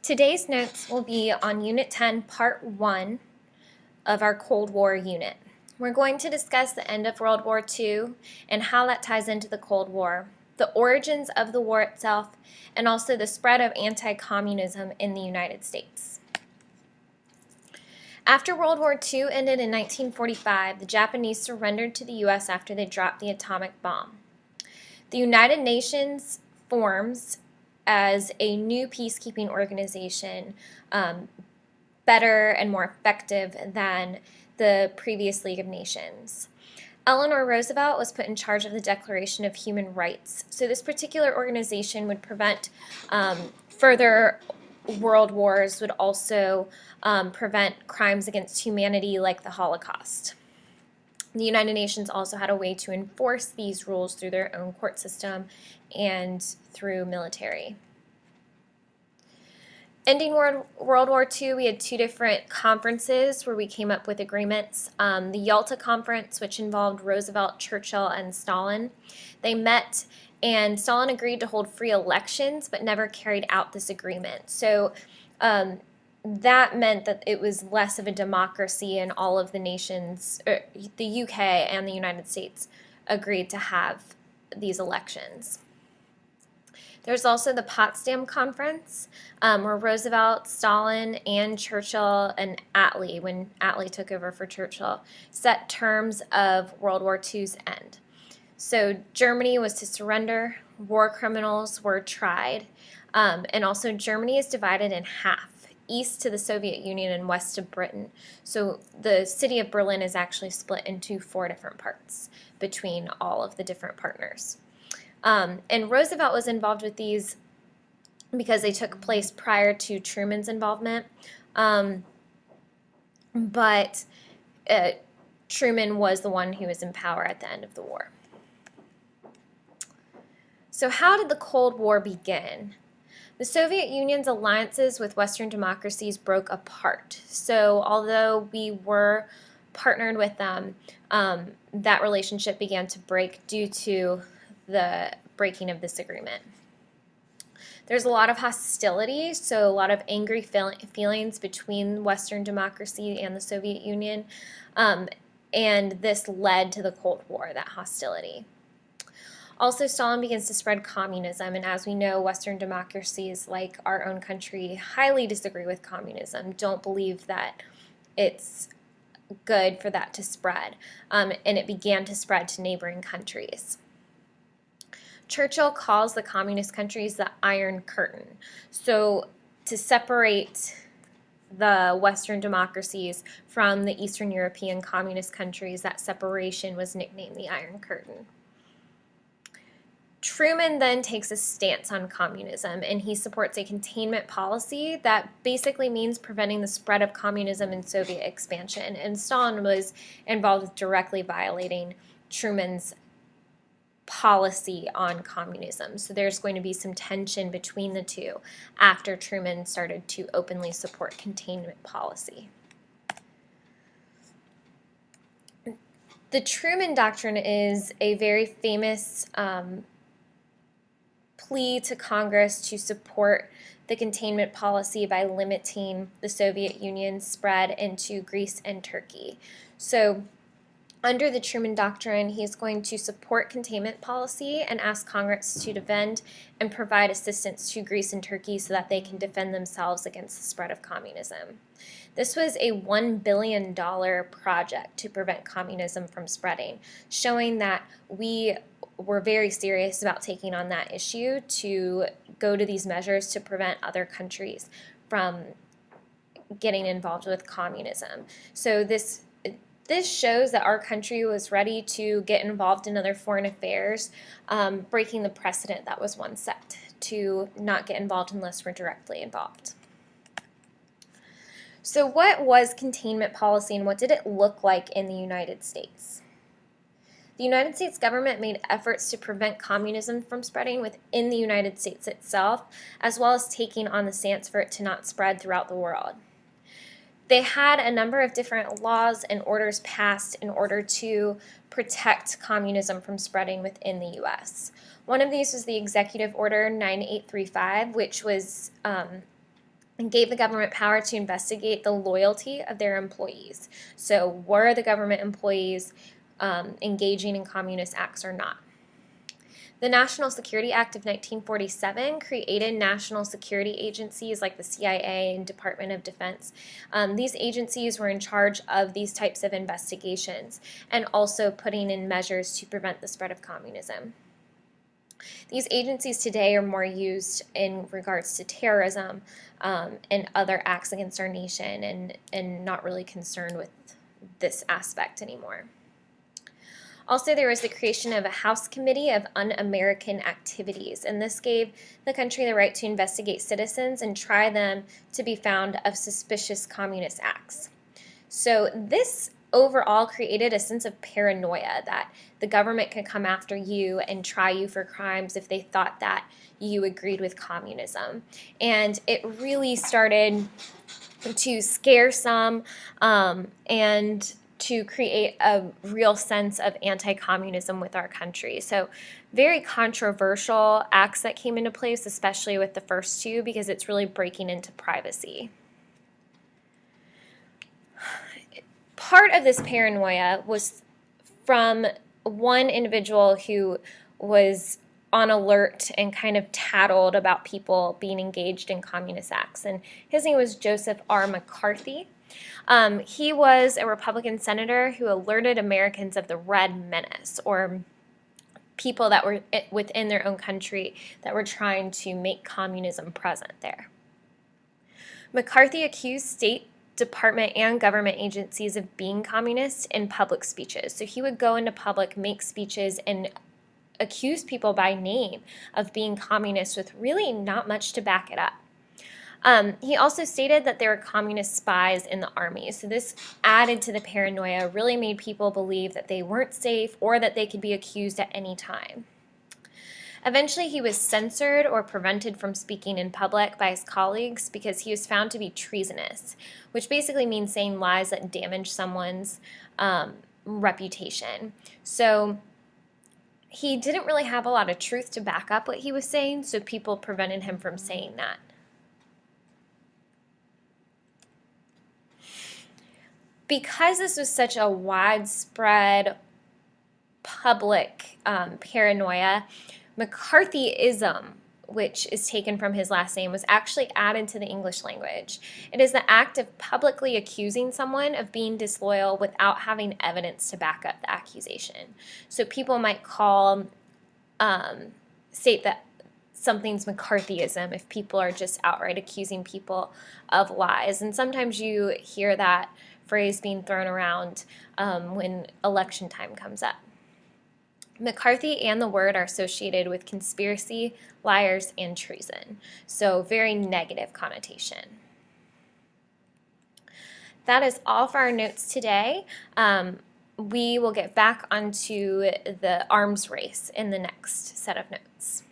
Today's notes will be on Unit 10, Part 1 of our Cold War unit. We're going to discuss the end of World War II and how that ties into the Cold War, the origins of the war itself, and also the spread of anti-communism in the United States. After World War II ended in 1945, the Japanese surrendered to the U.S. after they dropped the atomic bomb. The United Nations forms as a new peacekeeping organization, better and more effective than the previous League of Nations. Eleanor Roosevelt was put in charge of the Declaration of Human Rights. So this particular organization would prevent further world wars, would also prevent crimes against humanity like the Holocaust. The United Nations also had a way to enforce these rules through their own court system and through military. Ending World War II, we had two different conferences where we came up with agreements. The Yalta Conference, which involved Roosevelt, Churchill, and Stalin. They met, and Stalin agreed to hold free elections, but never carried out this agreement. So that meant that it was less of a democracy, and all of the nations, the UK and the United States, agreed to have these elections. There's also the Potsdam Conference, where Roosevelt, Stalin, and Churchill, and Attlee, when Attlee took over for Churchill, set terms of World War II's end. So Germany was to surrender, war criminals were tried, and also Germany is divided in half, east to the Soviet Union and west to Britain. So the city of Berlin is actually split into 4 different parts between all of the different partners. And Roosevelt was involved with these because they took place prior to Truman's involvement. But Truman was the one who was in power at the end of the war. So how did the Cold War begin? The Soviet Union's alliances with Western democracies broke apart. So although we were partnered with them, that relationship began to break due to the breaking of this agreement. There's a lot of hostility, so a lot of angry feelings between Western democracy and the Soviet Union, and this led to the Cold War, that hostility. Also, Stalin begins to spread communism, and as we know, Western democracies, like our own country, highly disagree with communism, don't believe that it's good for that to spread, and it began to spread to neighboring countries. Churchill calls the communist countries the Iron Curtain. So to separate the Western democracies from the Eastern European communist countries, that separation was nicknamed the Iron Curtain. Truman then takes a stance on communism, and he supports a containment policy that basically means preventing the spread of communism and Soviet expansion. And Stalin was involved with directly violating Truman's policy on communism. So there's going to be some tension between the two after Truman started to openly support containment policy. The Truman Doctrine is a very famous plea to Congress to support the containment policy by limiting the Soviet Union's spread into Greece and Turkey. So under the Truman Doctrine, he is going to support containment policy and ask Congress to defend and provide assistance to Greece and Turkey so that they can defend themselves against the spread of communism. This was a $1 billion project to prevent communism from spreading, showing that we were very serious about taking on that issue to go to these measures to prevent other countries from getting involved with communism. So this shows that our country was ready to get involved in other foreign affairs, breaking the precedent that was once set to not get involved unless we're directly involved. So what was containment policy and what did it look like in the United States? The United States government made efforts to prevent communism from spreading within the United States itself, as well as taking on the stance for it to not spread throughout the world. They had a number of different laws and orders passed in order to protect communism from spreading within the U.S. One of these was the Executive Order 9835, which was and gave the government power to investigate the loyalty of their employees. So were the government employees engaging in communist acts or not? The National Security Act of 1947 created national security agencies like the CIA and Department of Defense. These agencies were in charge of these types of investigations and also putting in measures to prevent the spread of communism. These agencies today are more used in regards to terrorism and other acts against our nation, and not really concerned with this aspect anymore. Also, there was the creation of a House Committee of Un-American Activities, and this gave the country the right to investigate citizens and try them to be found of suspicious communist acts. So this overall created a sense of paranoia that the government could come after you and try you for crimes if they thought that you agreed with communism. And it really started to scare some and to create a real sense of anti-communism with our country. So very controversial acts that came into place, especially with the first two, because it's really breaking into privacy. Part of this paranoia was from one individual who was on alert and kind of tattled about people being engaged in communist acts, and his name was Joseph R. McCarthy. He was a Republican senator who alerted Americans of the Red Menace, or people that were within their own country that were trying to make communism present there. McCarthy accused state, department, and government agencies of being communist in public speeches. So he would go into public, make speeches, and accuse people by name of being communist with really not much to back it up. He also stated that there were communist spies in the army. So this added to the paranoia, really made people believe that they weren't safe or that they could be accused at any time. Eventually, he was censored or prevented from speaking in public by his colleagues because he was found to be treasonous, which basically means saying lies that damage someone's reputation. So he didn't really have a lot of truth to back up what he was saying, so people prevented him from saying that. Because this was such a widespread public paranoia, McCarthyism, which is taken from his last name, was actually added to the English language. It is the act of publicly accusing someone of being disloyal without having evidence to back up the accusation. So people might state that something's McCarthyism if people are just outright accusing people of lies. And sometimes you hear that phrase being thrown around when election time comes up. McCarthy and the word are associated with conspiracy, liars, and treason. So very negative connotation. That is all for our notes today. We will get back onto the arms race in the next set of notes.